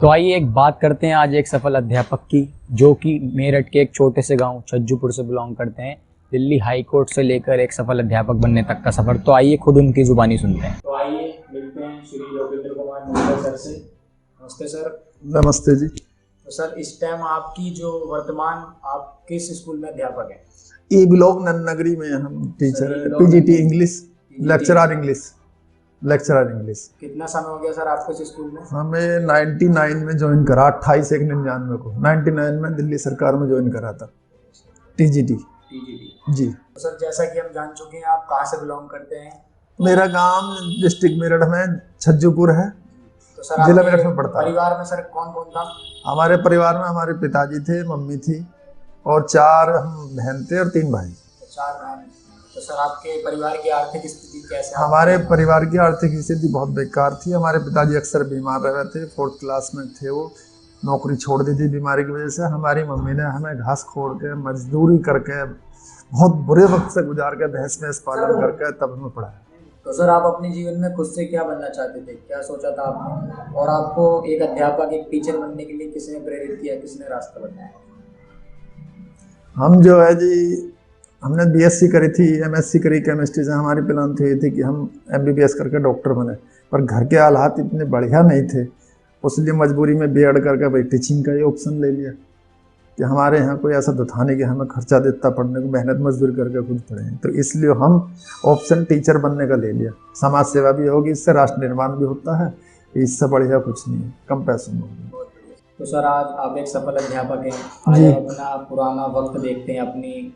तो आइए एक बात करते हैं आज एक सफल अध्यापक की, जो कि मेरठ के एक छोटे से गांव छज्जूपुर से बिलोंग करते हैं। दिल्ली हाई कोर्ट से लेकर एक सफल अध्यापक बनने तक का सफर। तो आइए खुद उनकी जुबानी सुनते हैं। तो आइए मिलते हैं श्री योगेंद्र कुमार मंडल सर से। नमस्ते सर। नमस्ते जी। तो सर, इस टाइम आपकी जो वर्तमान आप किस स्कूल में अध्यापक हैं? ई ब्लॉक नन्नगरी में हम टीचर है, पीजीटी इंग्लिश, लेक्चरर इंग्लिश। कितना समय हो गया सर आपको इस स्कूल में? हमें 99 में ज्वाइन करा, 28/1/99 को 99 में दिल्ली सरकार में ज्वाइन करा था टीजीटी जी। तो सर, जैसा कि हम जान चुके हैं, आप कहाँ से बिलोंग करते हैं? मेरा गांव डिस्ट्रिक्ट मेरठ में छज्जूपुर है। तो सर, जिला मेरठ में पड़ता है। परिवार में सर कौन कौन था? हमारे परिवार में हमारे पिताजी थे, मम्मी थी और 4 हम बहन थे और 3 भाई। 4 बहन। तो सर, आपके परिवार की आर्थिक स्थिति कैसे? हमारे परिवार की आर्थिक स्थिति बहुत बेकार थी। हमारे पिताजी अक्सर बीमार रहे थे, 4th क्लास में थे, वो नौकरी छोड़ दी थी बीमारी की वजह से। हमारी मम्मी ने हमें घास खोड़ के मजदूरी करके बहुत बुरे वक्त से गुजार के भैंस पालन करके तब हमें पढ़ाया। तो सर, आप अपने जीवन में खुद से क्या बनना चाहते थे, क्या सोचा था आपने, और आपको एक अध्यापक, एक टीचर बनने के लिए किसने प्रेरित किया, किसने रास्ता बताया? हम जो है जी, हमने बीएससी करी थी, एमएससी करी केमिस्ट्री से। हमारी प्लान तो ये थी कि हम एमबीबीएस करके डॉक्टर बने, पर घर के हालात इतने बढ़िया नहीं थे, उसलिए मजबूरी में बीएड करके भाई टीचिंग का ही ऑप्शन ले लिया कि हमारे यहाँ कोई ऐसा तो था नहीं कि हमें खर्चा देता पढ़ने को, मेहनत मजदूरी करके खुद पढ़े हैं। तो इसलिए हम ऑप्शन टीचर बनने का ले लिया। समाज सेवा भी होगी, इससे राष्ट्र निर्माण भी होता है, इससे बढ़िया कुछ नहीं है, कम पैसों में होगी। तो सर, आज आप एक सफल अध्यापक हैं। आज आप अपना पुराना वक्त देखते हैं, अपनी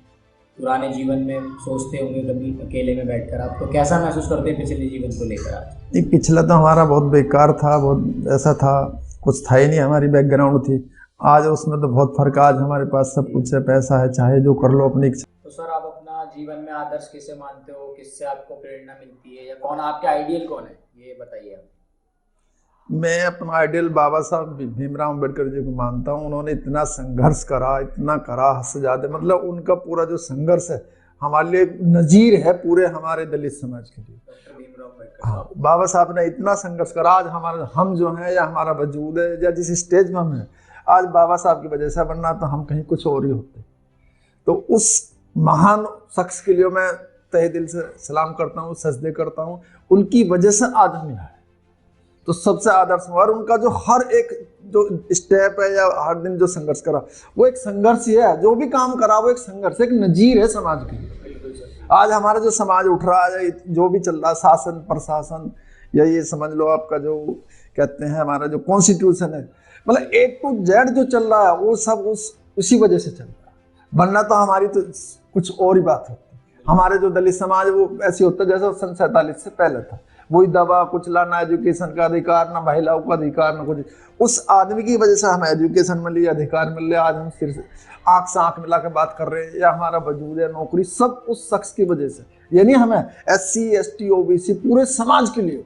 पुराने जीवन में सोचते होंगे कभी अकेले में बैठकर, आप तो कैसा महसूस करते हैं पिछले जीवन को लेकर? आज एक पिछला तो हमारा बहुत बेकार था, बहुत ऐसा था, कुछ था ही नहीं, हमारी बैकग्राउंड थी। आज उसमें तो बहुत फर्क। आज हमारे पास सब कुछ है, पैसा है, चाहे जो कर लो अपनी इच्छा। तो सर, आप अपना जीवन में आदर्श किसे मानते हो, किससे आपको प्रेरणा मिलती है, या कौन आपके आइडियल कौन है, ये बताइए। मैं अपना आइडियल बाबा साहब भीमराव अम्बेडकर जी को मानता हूँ। उन्होंने इतना संघर्ष करा, इतना करा, हद से ज्यादा। मतलब उनका पूरा जो संघर्ष है हमारे लिए नजीर है, पूरे हमारे दलित समाज के लिए। हाँ, बाबा साहब ने इतना संघर्ष करा। आज हमारा हम जो है, या हमारा वजूद है, या जिस स्टेज में हम हैं, आज बाबा साहब की वजह से, बनना तो हम कहीं कुछ और ही होते। तो उस महान शख्स के लिए मैं तहे दिल से सलाम करता हूँ, सजदे करता हूँ। उनकी वजह से आज हम यहाँ है, तो सबसे आदर्श। और उनका जो हर एक जो स्टेप है, या हर दिन जो संघर्ष करा, वो एक संघर्ष ही है। जो भी काम करा वो एक संघर्ष, एक नजीर है समाज के लिए। आज हमारा जो समाज उठ रहा है, जो भी चल रहा है, शासन प्रशासन, या ये समझ लो आपका जो कहते हैं हमारा जो कॉन्स्टिट्यूशन है, मतलब A to Z जो चल रहा है, वो सब उसी वजह से चल रहा है। बनना तो हमारी तो कुछ और ही बात होती। हमारे जो दलित समाज वो ऐसे होता जैसा सन 47 से पहले था। वही दबा कुचला, ना एजुकेशन का अधिकार, ना महिलाओं का अधिकार, ना कुछ। उस आदमी की वजह से हमें एजुकेशन मिल रही, अधिकार मिल रहे। आज हम सिर से आंख से आंख मिला के बात कर रहे हैं, या हमारा वजूद है, नौकरी, सब उस शख्स की वजह से। यानी हमें SC ST OBC पूरे समाज के लिए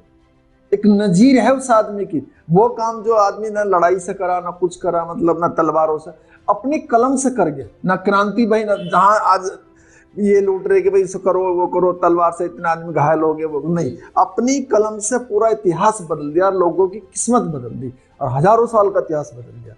एक नजीर है उस आदमी की। वो काम जो आदमी ना लड़ाई से करा, ना कुछ करा, मतलब ना तलवारों से, अपनी कलम से कर गया। ना क्रांति भाई, ना जहाँ आज ये लूट रहे कि भाई इसको करो, वो करो, तलवार से इतने आदमी घायल हो गए, वो नहीं, अपनी कलम से पूरा इतिहास बदल दिया, लोगों की किस्मत बदल दी, और हजारों साल का इतिहास बदल दिया।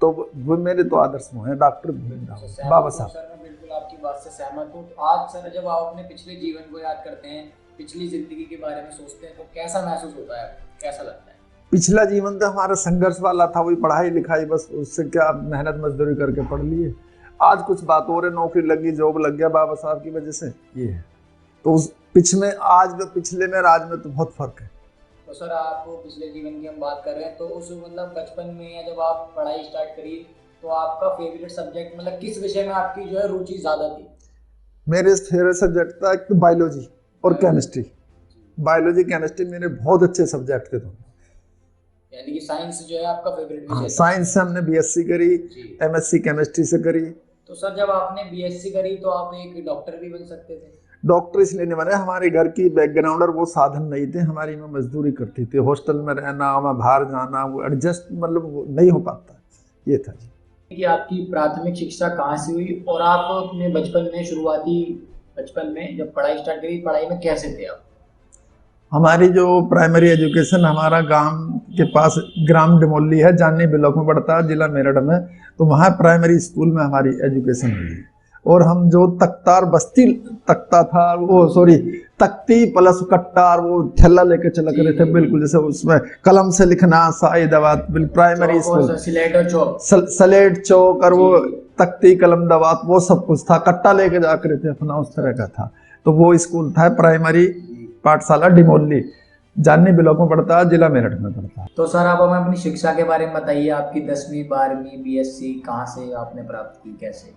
तो वो मेरे तो आदर्श हैं डॉक्टर भीमराव बाबा साहब। सर, मैं बिल्कुल आपकी बात से सहमत हूँ। आज सर, जब आप अपने पिछले जीवन को याद करते हैं, पिछली जिंदगी के बारे में सोचते हैं, तो कैसा महसूस होता है, कैसा लगता है? पिछला जीवन तो हमारा संघर्ष वाला था, वही पढ़ाई लिखाई, बस उससे क्या मेहनत मजदूरी करके पढ़ लिए। आज कुछ बात हो रही, नौकरी लगी, जॉब लग गया बाबा साहब की वजह से, ये है। तो उस पिछले में आज में तो बहुत फर्क है। तो सर, आप पिछले जीवन की हम बात कर रहे हैं, तो उस मतलब बचपन में, या जब आप पढ़ाई स्टार्ट करी, तो आपका फेवरेट सब्जेक्ट, मतलब किस विषय में आपकी जो है रुचि ज्यादा थी? मेरे फेवरेट सब्जेक्ट था एक तो बायोलॉजी और केमिस्ट्री। बायोलॉजी केमिस्ट्री मेरे बहुत अच्छे सब्जेक्ट थे। यानी कि साइंस जो है आपका फेवरेट विषय? साइंस से हमने बीएससी करी, एमएससी केमिस्ट्री से करी। तो सर, जब आपने बीएससी करी तो आप एक डॉक्टर भी बन सकते थे? डॉक्टर इसलिए नहीं बने, हमारे घर की बैकग्राउंड और वो साधन नहीं थे। हमारी में मजदूरी करती थी, हॉस्टल में रहना, वहाँ बाहर जाना, वो एडजस्ट मतलब नहीं हो पाता, ये था जी। कि आपकी प्राथमिक शिक्षा कहाँ से हुई, और आप अपने बचपन में, शुरुआती बचपन में जब पढ़ाई स्टार्ट करी, पढ़ाई में कैसे थे आप? हमारी जो प्राइमरी एजुकेशन हमारा गांव के पास ग्राम डिमोली है, जानी ब्लॉक में पड़ता है, जिला मेरठ में। तो वहाँ प्राइमरी स्कूल में हमारी एजुकेशन हुई। और हम जो तख्तार बस्ती तख्ता था, वो सॉरी तख्ती प्लस कट्टार, वो ठेला लेके चला करे थे, बिल्कुल जैसे उसमें कलम से लिखना, साइदाबाद प्राइमरी स्कूल, स्लेट और चौक, स्लेट चौक, और वो तख्ती कलम दवात, वो सब कुछ था। कट्टा लेके जा करे थे अपना, उस तरह का था। तो वो स्कूल था प्राइमरी पाठशाला डिमोली, जानी ब्लॉक में पड़ता है, जिला मेरठ में पड़ता है। तो सर आप हमें अपनी शिक्षा के बारे में बताइए, आपकी 10वीं 12वीं बीएससी कहाँ से आपने प्राप्त की, कैसे?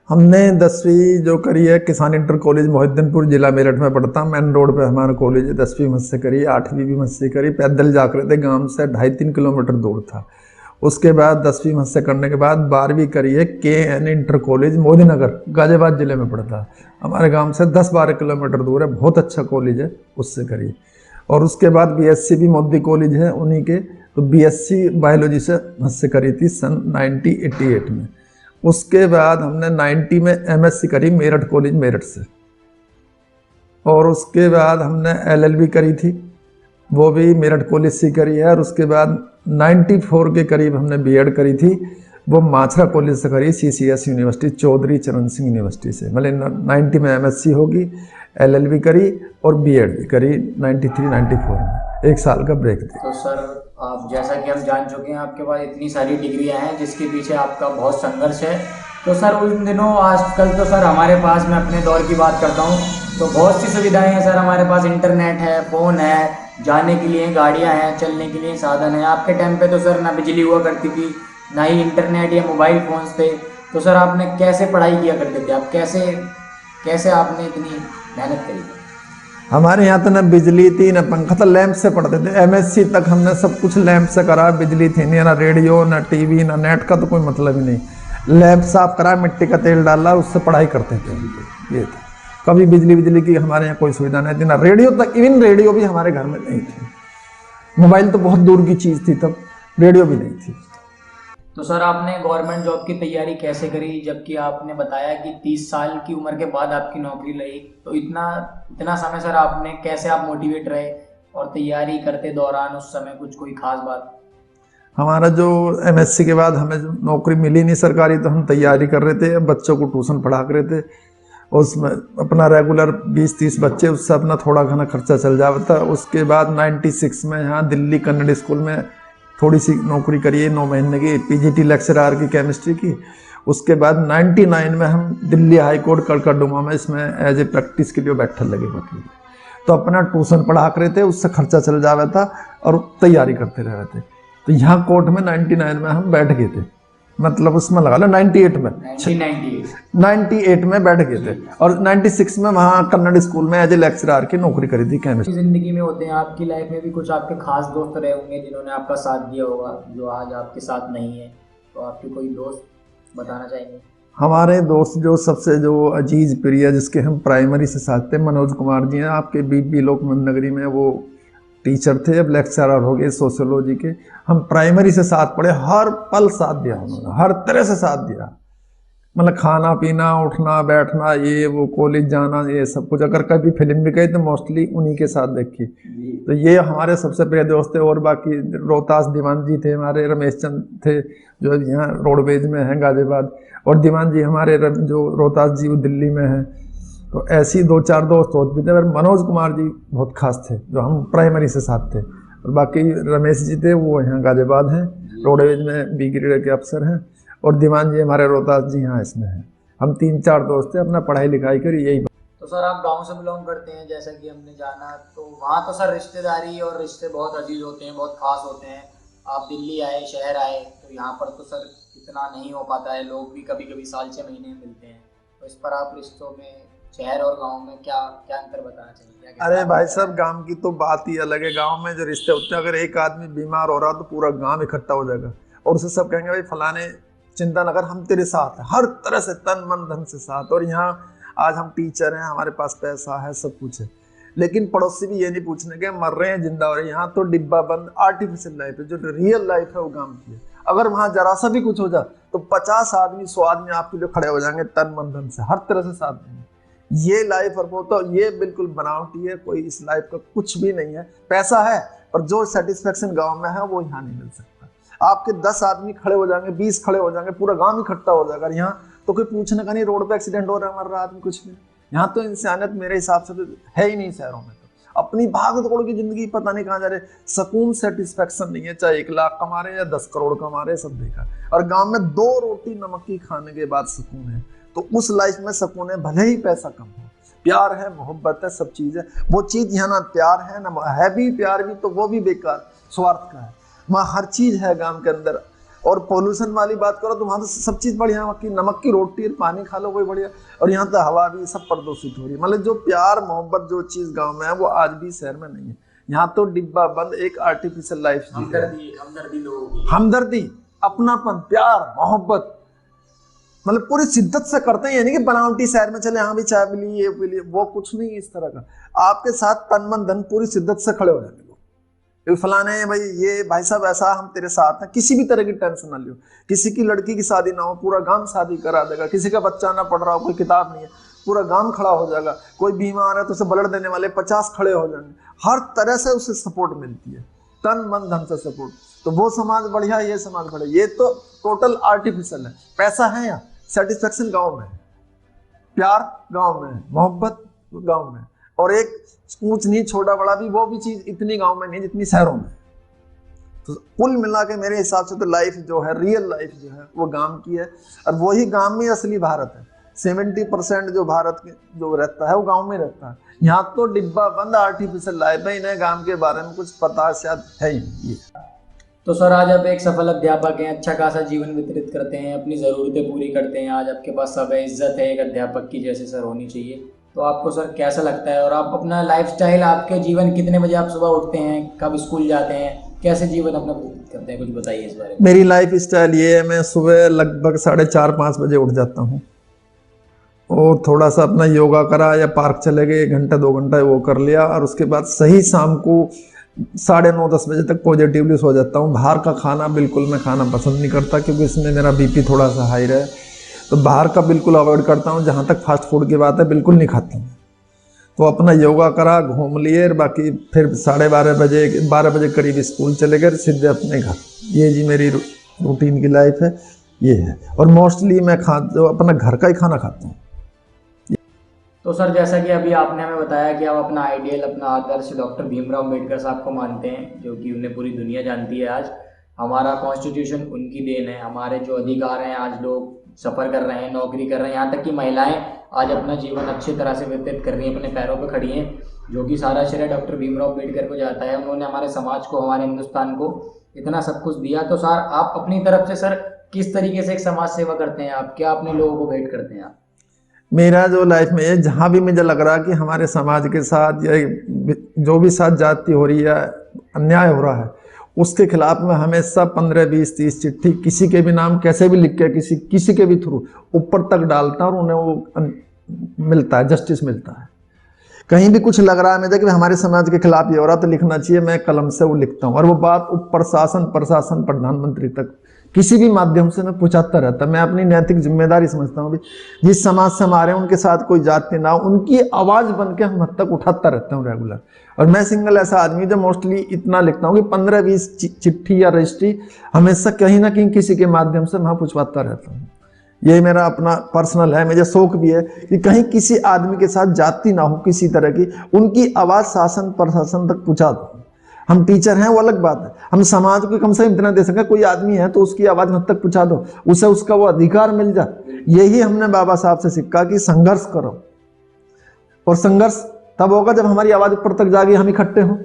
हमने 10वीं जो करी है किसान इंटर कॉलेज मोहिद्दीनपुर, जिला मेरठ में पड़ता, मेन रोड पे हमारा कॉलेज है। 10वीं मुझसे करी, 8वीं भी मुझसे करी, पैदल जा कर थे, गांव से 2.5-3 किलोमीटर दूर था। उसके बाद 10वीं मुझसे करने के बाद 12वीं करी है KN inter college Modinagar, Ghaziabad जिले में पड़ता है, हमारे गांव से 10-12 किलोमीटर दूर है, बहुत अच्छा कॉलेज है, उससे करी। और उसके बाद BSc भी मोदी कॉलेज है उन्हीं के, तो BSc बायोलॉजी से मुझसे करी थी सन 1988 में। उसके बाद हमने 90 में MSc करी मेरठ कॉलेज मेरठ से। और उसके बाद हमने LLB करी थी, वो भी मेरठ कॉलेज से करी है। और उसके बाद 94 के करीब हमने B.Ed करी थी, वो माछरा कॉलेज से करी, CCS यूनिवर्सिटी, चौधरी चरण सिंह यूनिवर्सिटी से। मतलब 90 में MSc होगी, LLB करी और B.Ed भी करी 93-94 में, 1 साल का ब्रेक थे। तो सर आप जैसा कि हम जान चुके हैं आपके पास इतनी सारी डिग्रियां हैं जिसके पीछे आपका बहुत संघर्ष है। तो सर उन दिनों, आजकल तो सर हमारे पास, मैं अपने दौर की बात करता हूँ तो बहुत सी सुविधाएं हैं सर, हमारे पास इंटरनेट है, फ़ोन है, जाने के लिए गाड़ियाँ हैं, चलने के लिए साधन है। आपके टाइम पे तो सर ना बिजली हुआ करती थी, ना ही इंटरनेट या मोबाइल फ़ोन्स थे। तो सर आपने कैसे पढ़ाई किया करते थे आप, कैसे आपने इतनी मेहनत करी? हमारे यहाँ तो ना बिजली थी ना पंखा था, लैंप से पढ़ते थे। MSc तक हमने सब कुछ लैंप से करा, बिजली थी नहीं, ना रेडियो, ना टीवी, ना नेट का तो कोई मतलब ही नहीं। लैंप साफ करा, मिट्टी का तेल डाला, उससे पढ़ाई करते थे, ये था। कभी बिजली की हमारे यहाँ कोई सुविधा नहीं थी, ना रेडियो तक, इवन रेडियो भी हमारे घर में नहीं थी। मोबाइल तो बहुत दूर की चीज़ थी, तब रेडियो भी नहीं थी। तो सर आपने गवर्नमेंट जॉब की तैयारी कैसे करी, जबकि आपने बताया कि 30 साल की उम्र के बाद आपकी नौकरी लगी? तो इतना समय सर आपने कैसे, आप मोटिवेट रहे और तैयारी करते दौरान उस समय कुछ कोई खास बात? हमारा जो MSc के बाद हमें जो नौकरी मिली नहीं सरकारी, तो हम तैयारी कर रहे थे, बच्चों को ट्यूशन पढ़ा रहे थे, उसमें अपना रेगुलर 20-30 बच्चे, उससे अपना थोड़ा घना खर्चा चल जाता। उसके बाद 96 में यहाँ दिल्ली कन्नड़ स्कूल में थोड़ी सी नौकरी करी, 9 महीने की, PGT लेक्चरर की केमिस्ट्री की। उसके बाद 99 में हम दिल्ली हाई कोर्ट कड़कड़डुमा में इसमें एज ए प्रैक्टिस के लिए बैठने लगे वकील। तो अपना ट्यूशन पढ़ा रहे थे, उससे खर्चा चल जाता था और तैयारी करते रह रहे थे। तो यहाँ कोर्ट में 99 में हम बैठ गए थे, मतलब उसमें लगा लो 98 में 98 में बैठ गए थे। और 96 में वहाँ कन्नड़ स्कूल में एज ए लेक्चरर की नौकरी करी थी केमिस्ट्री। जिंदगी में होते हैं, आपकी लाइफ में भी कुछ आपके खास दोस्त रहे होंगे जिन्होंने आपका साथ दिया होगा, जो आज आपके साथ नहीं है। तो आपके कोई दोस्त बताना चाहेंगे? हमारे दोस्त जो सबसे जो अजीज प्रिय, जिसके हम प्राइमरी से साथ थे, मनोज कुमार जी हैं, आपके BB लोकमंद नगरी में वो टीचर थे, अब लेक्चरर हो गए सोशियोलॉजी के। हम प्राइमरी से साथ पढ़े, हर पल साथ दिया उन्होंने, हर तरह से साथ दिया, मतलब खाना पीना, उठना बैठना, ये वो, कॉलेज जाना, ये सब कुछ। अगर कभी फिल्म भी गई तो मोस्टली उन्हीं के साथ देखी। तो ये हमारे सबसे प्रिय दोस्त थे। और बाकी रोहतास दीवान जी थे हमारे, रमेश चंद थे जो यहाँ रोडवेज में हैं गाजियाबाद, और दीवान जी हमारे जो रोहतास जी वो दिल्ली में हैं। तो ऐसी 2-4 दोस्त होते भी थे। मनोज कुमार जी बहुत खास थे, जो हम प्राइमरी से साथ थे। और बाकी रमेश जी थे, वो यहाँ गाजियाबाद हैं, रोडवेज में B ग्रेड के अफसर हैं। और दीवान जी हमारे रोहतास जी यहाँ इसमें हैं। हम 3-4 दोस्त थे, अपना पढ़ाई लिखाई करी, यही। तो सर आप गांव से बिलोंग करते हैं जैसा कि हमने जाना, तो वहाँ तो सर रिश्तेदारी और रिश्ते बहुत अजीज होते हैं, बहुत खास होते हैं। आप दिल्ली आए, शहर आए, तो यहाँ पर तो सर इतना नहीं हो पाता है, लोग भी कभी कभी साल 6 महीने मिलते हैं। तो इस पर आप रिश्तों में शहर और गांव में क्या क्या अंतर बताना चाहिए? अरे भाई साहब, गांव की तो बात ही अलग है। गांव में जो रिश्ते होते हैं, अगर एक आदमी बीमार हो रहा तो पूरा गांव इकट्ठा हो जाएगा और उसे सब कहेंगे भाई फलाने चिंता न कर, हम तेरे साथ हैं, हर तरह से तन मन धन से साथ। और यहाँ आज हम टीचर हैं, हमारे पास पैसा है, सब कुछ है, लेकिन पड़ोसी भी ये नहीं पूछने के मर रहे हैं जिंदा हो रहे हैं। यहाँ तो डिब्बा बंद आर्टिफिशियल लाइफ है, जो रियल लाइफ है वो गांव की है। अगर वहाँ जरा सा भी कुछ हो जाए तो 50 आदमी 100 आदमी आपके लिए खड़े हो जाएंगे, तन मन धन से, हर तरह से साथ देंगे। ये लाइफ और वो तो ये बिल्कुल बनावटी है, कोई इस लाइफ का कुछ भी नहीं है। पैसा है पर जो सेटिस्फेक्शन गांव में है वो यहाँ नहीं मिल सकता। आपके 10 आदमी खड़े हो जाएंगे, 20 खड़े हो जाएंगे, पूरा गांव इकट्ठा हो जाएगा। यहाँ तो कोई पूछने का नहीं, रोड पे एक्सीडेंट हो रहा है, मर रहा आदमी, कुछ नहीं। यहाँ तो इंसानियत मेरे हिसाब से तो है ही नहीं शहरों में। तो अपनी भाग दौड़ की जिंदगी पता नहीं कहाँ जा रहे, सुकून सेटिस्फेक्शन नहीं है, चाहे 1 लाख कमा रहे या 10 करोड़ कमा रहे, सब देखा। और गांव में 2 रोटी नमक की खाने के बाद सुकून है, तो उस लाइफ में सुकून है, भले ही पैसा कम हो, प्यार है, मोहब्बत है, सब चीज है। वो चीज यहाँ ना प्यार है ना है भी, प्यार भी तो वो भी बेकार, स्वार्थ का है। वहाँ हर चीज है गांव के अंदर। और पोल्यूशन वाली बात करो तो वहाँ तो सब चीज बढ़िया, नमक की रोटी पानी खा लो वही बढ़िया। और यहाँ तो हवा भी सब प्रदूषित हो रही है। मतलब जो प्यार मोहब्बत जो चीज गांव में है वो आज भी शहर में नहीं है। यहाँ तो डिब्बा बंद एक आर्टिफिशियल लाइफ, हमदर्दी, अपनापन, प्यार, मोहब्बत, मतलब पूरी शिद्दत से करते हैं। यानी कि बनावटी शहर में चले, हाँ भी चाय पी ली, ये पी ली, वो कुछ नहीं इस तरह का। आपके साथ तन मन धन पूरी शिद्दत से खड़े हो जाएंगे लोग, फलाने भाई, ये भाई साहब ऐसा, हम तेरे साथ हैं, किसी भी तरह की टेंशन ना लियो। किसी की लड़की की शादी ना हो, पूरा गांव शादी करा देगा। किसी का बच्चा ना पढ़ रहा हो, कोई किताब नहीं है, पूरा गांव खड़ा हो जाएगा। कोई बीमार है तो उसे ब्लड देने वाले 50 खड़े हो जाएंगे। हर तरह से उसे सपोर्ट मिलती है, तन मन धन से सपोर्ट। तो वो समाज बढ़िया, ये समाज बढ़िया। ये तो टोटल आर्टिफिशियल है। पैसा है यहाँ, सेटिस्फेक्शन गांव में है, प्यार गांव में है, मोहब्बत गांव में, और एक ऊंच नीच छोटा बड़ा भी, वो भी चीज इतनी गांव में नहीं जितनी शहरों में। तो कुल मिला के मेरे हिसाब से तो लाइफ जो है, रियल लाइफ जो है वो गांव की है। और वही गांव में असली भारत है। 70% जो भारत के जो रहता है वो गांव में रहता है। यहाँ तो डिब्बा बंद आर्टिफिशियल लाइफ है, इन्हें गांव के बारे में कुछ पता शायद है ही नहीं। तो सर आज आप एक सफल अध्यापक हैं, अच्छा खासा जीवन व्यतीत करते हैं, अपनी ज़रूरतें पूरी करते हैं। आज आपके पास सब है, इज्जत है एक अध्यापक की जैसे सर होनी चाहिए। तो आपको सर कैसा लगता है, और आप अपना लाइफस्टाइल, आपके जीवन, कितने बजे आप सुबह उठते हैं, कब स्कूल जाते हैं, कैसे जीवन अपना व्यतीत करते हैं, कुछ बताइए इस बारे में। मेरी लाइफ स्टाइल ये है, मैं सुबह लगभग 4:30-5 बजे उठ जाता हूँ और थोड़ा सा अपना योगा करा या पार्क चले गए, 1 घंटा 2 घंटा वो कर लिया। और उसके बाद सही शाम को 9:30-10 बजे तक पॉजिटिवली सो जाता हूँ। बाहर का खाना बिल्कुल मैं खाना पसंद नहीं करता, क्योंकि इसमें मेरा बीपी थोड़ा सा हाई रहे, तो बाहर का बिल्कुल अवॉइड करता हूँ। जहाँ तक फास्ट फूड की बात है बिल्कुल नहीं खाता हूँ। तो अपना योगा करा, घूम लिए, बाकी फिर 12:30 बजे करीब स्कूल चले गए, सीधे अपने घर। ये जी मेरी रूटीन की लाइफ है, ये है। और मोस्टली मैं अपना घर का ही खाना खाता हूँ। तो सर जैसा कि अभी आपने हमें बताया कि आप अपना आइडियल, अपना आदर्श डॉक्टर भीमराव अम्बेडकर साहब को मानते हैं, जो कि उन्हें पूरी दुनिया जानती है। आज हमारा कॉन्स्टिट्यूशन उनकी देन है। हमारे जो अधिकार हैं, आज लोग सफ़र कर रहे हैं, नौकरी कर रहे हैं, यहाँ तक कि महिलाएं आज अपना जीवन अच्छी तरह से व्यतीत कर रही हैं, अपने पैरों पर खड़ी हैं, जो कि सारा श्रेय डॉक्टर भीमराव अम्बेडकर को जाता है। उन्होंने हमारे समाज को, हमारे हिंदुस्तान को इतना सब कुछ दिया। तो सर आप अपनी तरफ से सर किस तरीके से एक समाज सेवा करते हैं, आप क्या अपने लोगों को भेंट करते हैं आप? मेरा जो लाइफ में है, जहाँ भी मुझे लग रहा कि हमारे समाज के साथ या जो भी साथ जाति हो रही है, अन्याय हो रहा है, उसके खिलाफ में हमेशा 15, 20, 30 चिट्ठी किसी के भी नाम कैसे भी लिख के किसी के भी थ्रू ऊपर तक डालता हूँ और उन्हें वो मिलता है, जस्टिस मिलता है। कहीं भी कुछ लग रहा है मुझे कि हमारे समाज के खिलाफ ये हो रहा तो लिखना चाहिए, मैं कलम से वो लिखता हूँ। और वो बात ऊपर शासन, प्रशासन, प्रधानमंत्री तक किसी भी माध्यम से मैं पहुँचाता रहता। मैं अपनी नैतिक जिम्मेदारी समझता हूँ भी जिस समाज से हमारे उनके साथ कोई जाति ना हो, उनकी आवाज़ बन के हम हद तक उठाता रहता हूँ रेगुलर। और मैं सिंगल ऐसा आदमी जो मोस्टली इतना लिखता हूँ कि 15-20 चिट्ठी या रजिस्ट्री हमेशा कहीं ना कहीं किसी के माध्यम से मैं पहुँचवाता रहता हूँ। ये मेरा अपना पर्सनल है, मुझे शौक भी है कि कहीं किसी आदमी के साथ जाति ना हो किसी तरह की, उनकी आवाज़ शासन प्रशासन तक पहुँचा दो। हम टीचर हैं वो अलग बात है, हम समाज को कम से कम इतना दे सकें, कोई आदमी है तो उसकी आवाज़ हद तक पहुँचा दो, उसे उसका वो अधिकार मिल जाए। यही हमने बाबा साहब से सीखा कि संघर्ष करो, और संघर्ष तब होगा जब हमारी आवाज़ ऊपर तक जाएगी, हम इकट्ठे हों।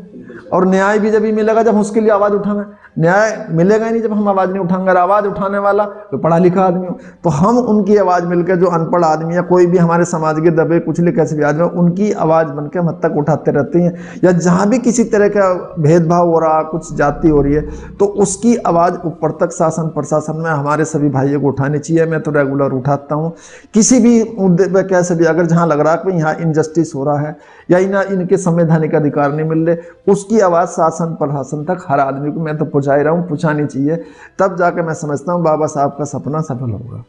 और न्याय भी जब ही मिलेगा जब उसके लिए आवाज़ उठाएंगे। न्याय मिलेगा ही नहीं जब हम आवाज़ नहीं उठाएंगे। और आवाज़ उठाने वाला तो पढ़ा लिखा आदमी हो, तो हम उनकी आवाज़ मिलकर, जो अनपढ़ आदमी या कोई भी हमारे समाज के दबे कुचले कैसे भी आदमी, उनकी आवाज़ बनकर हम हद तक उठाते रहते हैं। या जहाँ भी किसी तरह का भेदभाव हो रहा, कुछ जाति हो रही है, तो उसकी आवाज़ ऊपर तक शासन प्रशासन में हमारे सभी भाइयों को उठानी चाहिए। मैं तो रेगुलर उठाता हूँ किसी भी मुद्दे पर, कैसे भी अगर जहाँ लग रहा है कि यहाँ इनजस्टिस हो रहा है या इनके संवैधानिक अधिकार नहीं मिल रहे, उसकी आवाज़ शासन प्रशासन तक हर आदमी को मैं तो पहुँचा ही रहा हूँ, पहुँचानी चाहिए। तब जाकर मैं समझता हूँ बाबा साहब का सपना सफल होगा।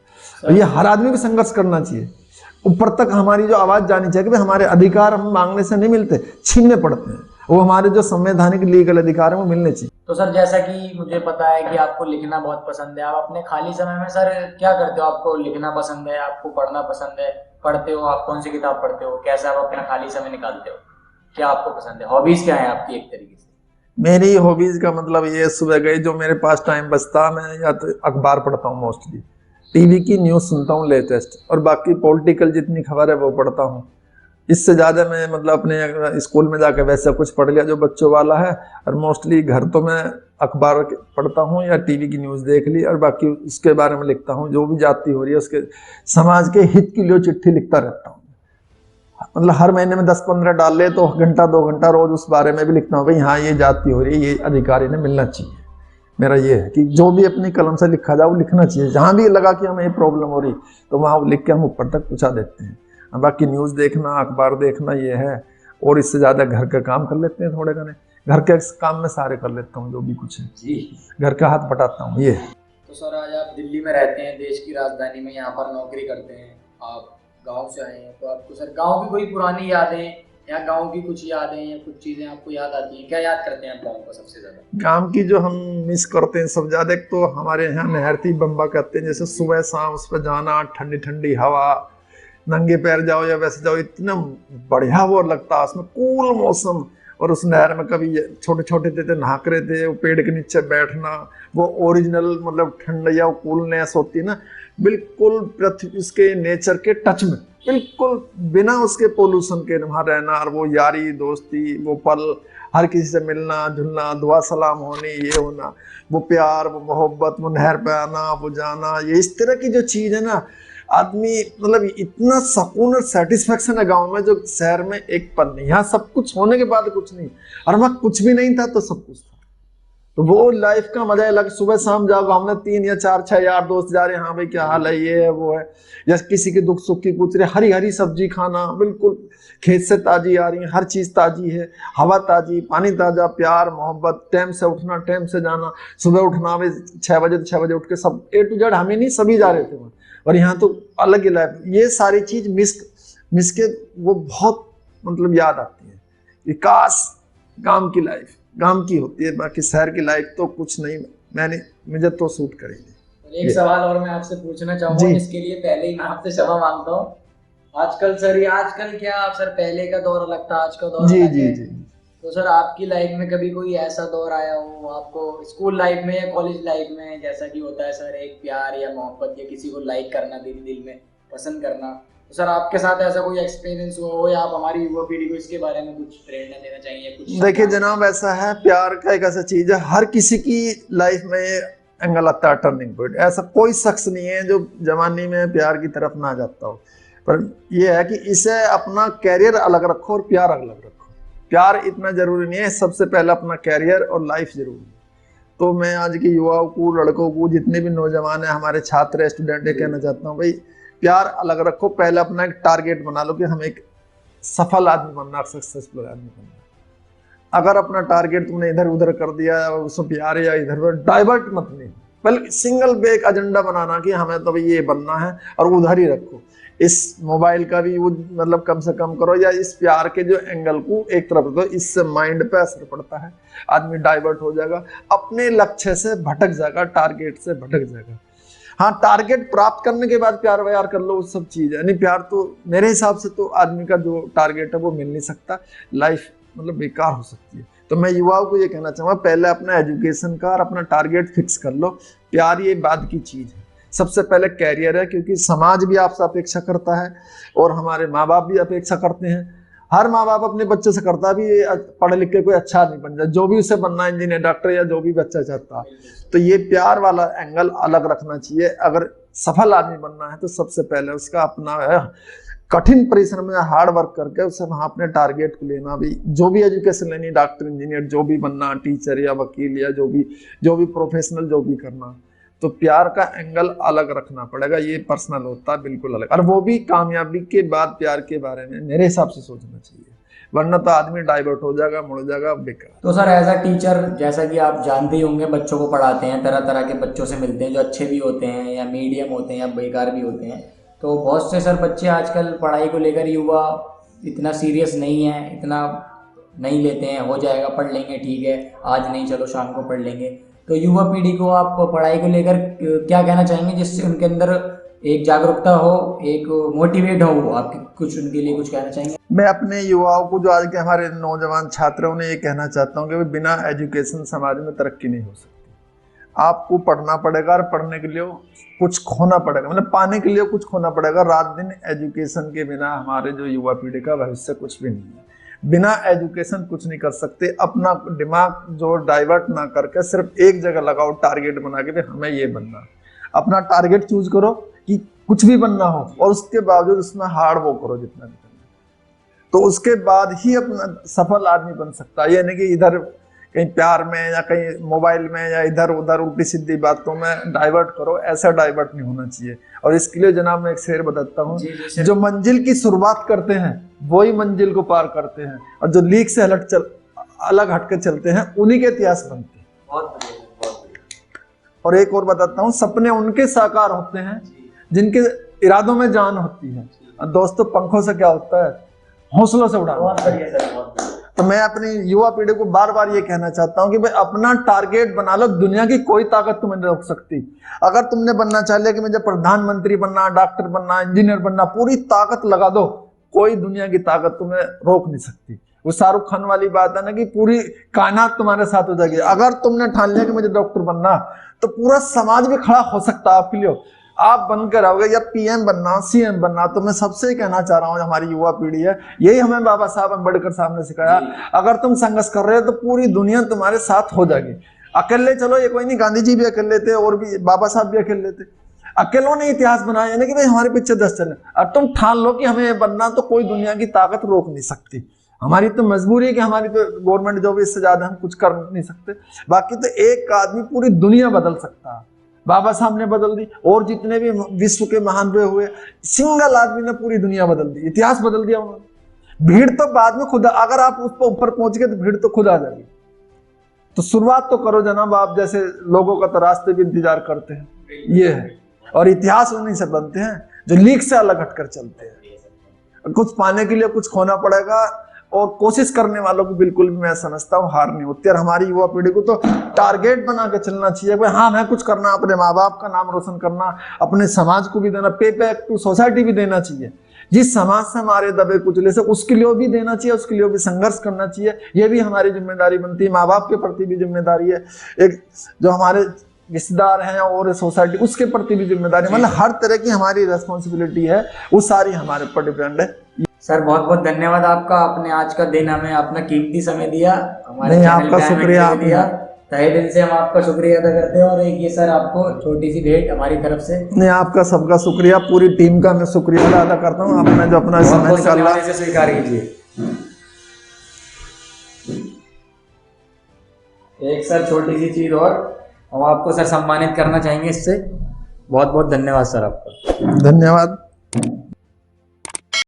और ये हर आदमी को संघर्ष करना चाहिए, ऊपर तक हमारी जो आवाज़ जानी चाहिए कि भाई हमारे अधिकार हम मांगने से नहीं मिलते, छीनने पड़ते हैं। वो हमारे जो संवैधानिक लीगल अधिकार है वो मिलने चाहिए। तो सर जैसा कि मुझे पता है कि आपको लिखना बहुत पसंद है, आप अपने खाली समय में सर क्या करते हो? आपको लिखना पसंद है, आपको पढ़ना पसंद है, पढ़ते हो आप? कौन सी किताब पढ़ते हो? कैसे आप अपना खाली समय निकालते हो? क्या आपको पसंद है? हॉबीज क्या है आपकी एक तरीके से? मेरी हॉबीज का मतलब ये सुबह गई जो मेरे पास टाइम बचता मैं या तो अखबार पढ़ता हूँ, मोस्टली टीवी की न्यूज़ सुनता हूँ लेटेस्ट, और बाकी पॉलिटिकल जितनी खबर है वो पढ़ता हूँ। इससे ज़्यादा मैं मतलब अपने स्कूल में जाकर वैसा कुछ पढ़ लिया जो बच्चों वाला है, और मोस्टली घर तो मैं अखबार पढ़ता हूँ या टीवी की न्यूज़ देख ली, और बाकी उसके बारे में लिखता हूँ जो भी जाती हो रही है उसके समाज के हित के लिए चिट्ठी लिखता रहता हूँ। मतलब हर महीने में 10-15 डाल ले तो घंटा 2 घंटा रोज उस बारे में भी लिखता हूँ, भाई हाँ ये जाति हो रही है, ये अधिकारी ने मिलना चाहिए। मेरा ये है कि जो भी अपनी कलम से लिखा जाए वो लिखना चाहिए, जहाँ भी लगा कि हमें ये प्रॉब्लम हो रही तो वहाँ वो लिख के हम ऊपर तक पहुँचा देते हैं। बाकी न्यूज़ देखना, अखबार देखना ये है, और इससे ज़्यादा घर का काम कर लेते हैं, थोड़े घने घर के काम में सारे कर लेता हूँ जो भी कुछ है जी, घर का हाथ बटाता हूँ ये। तो सर आज आप दिल्ली में रहते हैं, देश की राजधानी में, यहाँ पर नौकरी करते हैं, आप गांव से आए हैं, तो आपको सर गांव की कोई पुरानी यादें या गांव की कुछ यादें या कुछ चीजें आपको याद आती हैं? क्या याद करते हैं आप गांव को सबसे ज्यादा? गांव की जो हम मिस करते हैं सब ज्यादा, तो हमारे यहाँ नहरती बम्बा कहते हैं, जैसे सुबह शाम उस पर जाना, ठंडी ठंडी हवा, नंगे पैर जाओ या वैसे जाओ, इतना बढ़िया वो लगता है, उसमें कूल मौसम। और उस नहर में कभी छोटे छोटे थे नहाक रहे थे, वो पेड़ के नीचे बैठना, वो ओरिजिनल मतलब ठंड या कूलनेस होती है ना, बिल्कुल पृथ्वी इसके नेचर के टच में, बिल्कुल बिना उसके पोल्यूशन के वहाँ रहना, और वो यारी दोस्ती, वो पल, हर किसी से मिलना जुलना, दुआ सलाम होनी, ये होना, वो प्यार, वो मोहब्बत, वो नहर पे आना, वो जाना, ये इस तरह की जो चीज़ है ना, आदमी मतलब इतना सुकून और सेटिस्फेक्शन है गांव में जो शहर में एक पल नहीं। यहाँ सब कुछ होने के बाद कुछ नहीं, और वहाँ कुछ भी नहीं था तो सब कुछ था, तो वो लाइफ का मजा अलग। सुबह शाम जाओ गाँव में 3 या 4-6 यार दोस्त जा रहे हैं, हाँ भाई क्या हाल है, ये है वो है, या किसी के दुख सुख की पूछ रहे, हरी हरी सब्जी खाना, बिल्कुल खेत से ताजी आ रही है, हर चीज ताजी है, हवा ताजी, पानी ताजा, प्यार मोहब्बत, टाइम से उठना टाइम से जाना, सुबह उठना भाई 6 बजे तो 6 बजे उठ के सब A to Z, हमें नहीं सभी जा रहे थे वहाँ, और यहाँ तो अलग ही लाइफ। ये सारी चीज मिस के वो बहुत मतलब याद आती है कि काश गांव की लाइफ गांव की होती है, बाकी शहर की लाइफ तो कुछ नहीं मुझे तो सूट करेगी। एक सवाल और मैं आपसे पूछना चाहूंगा, इसके लिए पहले ही मैं आपसे क्षमा मांगता हूँ। आजकल सर ये आजकल क्या आप सर, पहले का दौर अलग था, आज का दौर जी अलग जी है। जी। तो सर आपकी लाइफ में कभी कोई ऐसा दौर आया हो आपको, स्कूल लाइफ में या कॉलेज लाइफ में, जैसा कि होता है सर एक प्यार या मोहब्बत या किसी को लाइक करना, दिल में पसंद करना, तो सर आपके साथ ऐसा कोई एक्सपीरियंस हुआ हो, या आप हमारी युवा पीढ़ी को इसके बारे में कुछ प्रेरणा देना चाहिए? कुछ देखिए जनाब, ऐसा है, प्यार का एक ऐसा चीज है, हर किसी की लाइफ में एंगल आता है, टर्निंग पॉइंट। ऐसा कोई शख्स नहीं है जो जवानी में प्यार की तरफ ना जाता हो, पर यह है कि इसे अपना कैरियर अलग रखो और प्यार अलग रखो। प्यार इतना जरूरी नहीं है, सबसे पहले अपना कैरियर और लाइफ जरूरी है। तो मैं आज के युवाओं को, लड़कों को, जितने भी नौजवान हैं, हमारे छात्र स्टूडेंट है, कहना चाहता हूँ भाई प्यार अलग रखो। पहले अपना एक टारगेट बना लो कि हम एक सफल आदमी बनना, सक्सेसफुल आदमी बनना। अगर अपना टारगेट तुमने इधर उधर कर दिया, उसमें प्यार या इधर उधर डाइवर्ट मत नहीं, पहले सिंगल बेक एजेंडा बनाना कि हमें तो भाई ये बनना है, और उधर ही रखो। इस मोबाइल का भी वो मतलब कम से कम करो, या इस प्यार के जो एंगल को एक तरफ दो, इससे माइंड पे असर पड़ता है, आदमी डाइवर्ट हो जाएगा, अपने लक्ष्य से भटक जाएगा, टारगेट से भटक जाएगा। हाँ, टारगेट प्राप्त करने के बाद प्यार व्यार कर लो, वो सब चीज है नहीं। प्यार तो मेरे हिसाब से तो आदमी का जो टारगेट है वो मिल नहीं सकता, लाइफ मतलब बेकार हो सकती है। तो मैं युवाओं को ये कहना चाहूँगा, पहले अपना एजुकेशन का और अपना टारगेट फिक्स कर लो। प्यार ये बाद की चीज है, सबसे पहले कैरियर है, क्योंकि समाज भी आपसे अपेक्षा करता है और हमारे माँ बाप भी अपेक्षा करते हैं। हर माँ बाप अपने बच्चे से करता है भी पढ़ लिख के कोई अच्छा आदमी बन जाए, जो भी उसे बनना, इंजीनियर, डॉक्टर, या जो भी बच्चा चाहता है। तो ये प्यार वाला एंगल अलग रखना चाहिए। अगर सफल आदमी बनना है तो सबसे पहले उसका अपना कठिन परिश्रम में हार्ड वर्क करके उसे वहां अपने टारगेट को लेना। भी जो भी एजुकेशन लेनी, डॉक्टर, इंजीनियर, जो भी बनना, टीचर या वकील, या जो भी प्रोफेशनल जो भी करना, तो प्यार का एंगल अलग रखना पड़ेगा। ये पर्सनल होता है, बिल्कुल अलग, और वो भी कामयाबी के बाद प्यार के बारे में मेरे हिसाब से सोचना चाहिए, वरना तो आदमी डाइवर्ट हो जाएगा, मुड़ जाएगा, बेकार। तो सर एज अ टीचर, जैसा कि आप जानते ही होंगे, बच्चों को पढ़ाते हैं, तरह तरह के बच्चों से मिलते हैं, जो अच्छे भी होते हैं या मीडियम होते हैं या बेकार भी होते हैं। तो बहुत से सर बच्चे आजकल पढ़ाई को लेकर, युवा इतना सीरियस नहीं है, इतना नहीं लेते हैं, हो जाएगा, पढ़ लेंगे, ठीक है, आज नहीं, चलो शाम को पढ़ लेंगे। तो युवा पीढ़ी को आप पढ़ाई को लेकर क्या कहना चाहेंगे जिससे उनके अंदर एक जागरूकता हो, एक मोटिवेट हो वो? आपके कुछ उनके लिए कुछ कहना चाहेंगे? मैं अपने युवाओं को, जो आज के हमारे नौजवान छात्र हैं, उन्हें ये कहना चाहता हूँ कि बिना एजुकेशन समाज में तरक्की नहीं हो सकती। आपको पढ़ना पड़ेगा और पढ़ने के लिए कुछ खोना पड़ेगा, मतलब पाने के लिए कुछ खोना पड़ेगा। रात दिन एजुकेशन के बिना हमारे जो युवा पीढ़ी का भविष्य कुछ भी नहीं है। बिना एजुकेशन कुछ नहीं कर सकते। अपना दिमाग जो डाइवर्ट ना करके सिर्फ एक जगह लगाओ, टारगेट बना के भी हमें ये बनना। अपना टारगेट चूज करो कि कुछ भी बनना हो, और उसके बावजूद उसमें हार्ड वो करो जितना भी करना, तो उसके बाद ही अपना सफल आदमी बन सकता है। ये नहीं कि इधर कहीं प्यार में या कहीं मोबाइल में या इधर उधर उल्टी सीधी बातों में डाइवर्ट करो। ऐसा डाइवर्ट नहीं होना चाहिए। और इसके लिए जनाब मैं एक शेर बताता हूँ, जो मंजिल की शुरुआत करते हैं वही मंजिल को पार करते हैं, और जो लीक से अलग हटकर चलते हैं उन्हीं के इतिहास बनते हैं। बहुत बढ़िया। और एक और बताता हूँ, सपने उनके साकार होते हैं जिनके इरादों में जान होती है। और दोस्तों, पंखों से क्या होता है? हौसलों से उड़ाना। तो मैं अपनी युवा पीढ़ी को बार बार ये कहना चाहता हूँ कि भाई अपना टारगेट बना लो। दुनिया की कोई ताकत तुम्हें नहीं रोक सकती। अगर तुमने बनना चाह लिया कि मुझे प्रधानमंत्री बनना, डॉक्टर बनना, इंजीनियर बनना, पूरी ताकत लगा दो, कोई दुनिया की ताकत तुम्हें रोक नहीं सकती। वो शाहरुख खान वाली बात है ना कि पूरी कायनात तुम्हारे साथ हो जाएगी। अगर तुमने ठान लिया कि मुझे डॉक्टर बनना, तो पूरा समाज भी खड़ा हो सकता है आपके लिए। आप बनकर आओगे या पीएम बनना, सीएम बनना। तो मैं सबसे कहना चाह रहा हूँ, हमारी युवा पीढ़ी है, यही हमें बाबा साहब अम्बेडकर साहब ने सिखाया। अगर तुम संघर्ष कर रहे हो तो पूरी दुनिया तुम्हारे साथ हो जाएगी। अकेले चलो ये कोई नहीं, गांधी जी भी अकेले थे और भी बाबा साहब भी अकेले थे। अकेलों ने इतिहास बनाया, यानी कि भाई हमारे पीछे 10 चले। अब तुम ठान लो कि हमें बनना, तो कोई दुनिया की ताकत रोक नहीं सकती। हमारी तो मजबूरी है कि हमारी तो गवर्नमेंट जॉब, इससे ज्यादा हम कुछ कर नहीं सकते। बाकी तो एक आदमी पूरी दुनिया बदल सकता है। बाबा साहब ने बदल दी, और जितने भी विश्व के महान हुए, सिंगल आदमी ने पूरी दुनिया बदल दी, इतिहास बदल दिया उन्होंने। भीड़ तो बाद में खुद, अगर आप उस पर ऊपर पहुंच गए तो भीड़ तो खुद आ जाएगी। तो शुरुआत तो करो जनाब। आप जैसे लोगों का तो रास्ते भी इंतजार करते हैं, ये है। और इतिहास उन्हीं से बनते हैं जो लीक से अलग हटकर चलते हैं। कुछ पाने के लिए कुछ खोना पड़ेगा, और कोशिश करने वालों को बिल्कुल भी मैं समझता हूँ हार नहीं होती। और हमारी युवा पीढ़ी को तो टारगेट बना के चलना चाहिए। भाई हाँ, मैं कुछ करना, अपने माँ बाप का नाम रोशन करना, अपने समाज को भी देना, पे बैक टू सोसाइटी भी देना चाहिए। जिस समाज से हमारे दबे कुचले से, उसके लिए भी देना चाहिए, उसके लिए भी संघर्ष करना चाहिए। ये भी हमारी जिम्मेदारी बनती है। माँ बाप के प्रति भी जिम्मेदारी है, एक जो हमारे रिश्तेदार हैं और सोसाइटी, उसके प्रति भी जिम्मेदारी, मतलब हर तरह की हमारी रेस्पॉन्सिबिलिटी है, वो सारी हमारे ऊपर डिपेंड है। सर बहुत बहुत धन्यवाद आपका, आपने आज का दिन हमें अपना कीमती समय दिया, हमारे नहीं, चैनल आपका पे शुक्रिया आने के लिए दिया। तहे दिल से हम आपका शुक्रिया अदा करते हैं। और एक ये सर आपको छोटी सी भेंट हमारी तरफ से। नहीं, आपका सबका शुक्रिया, पूरी टीम का मैं शुक्रिया अदा करता हूँ। आपने जो अपना समय निकाला, से स्वीकार कीजिए। एक सर छोटी सी चीज और हम आपको सर सम्मानित करना चाहेंगे इससे। बहुत बहुत धन्यवाद सर आपका। धन्यवाद।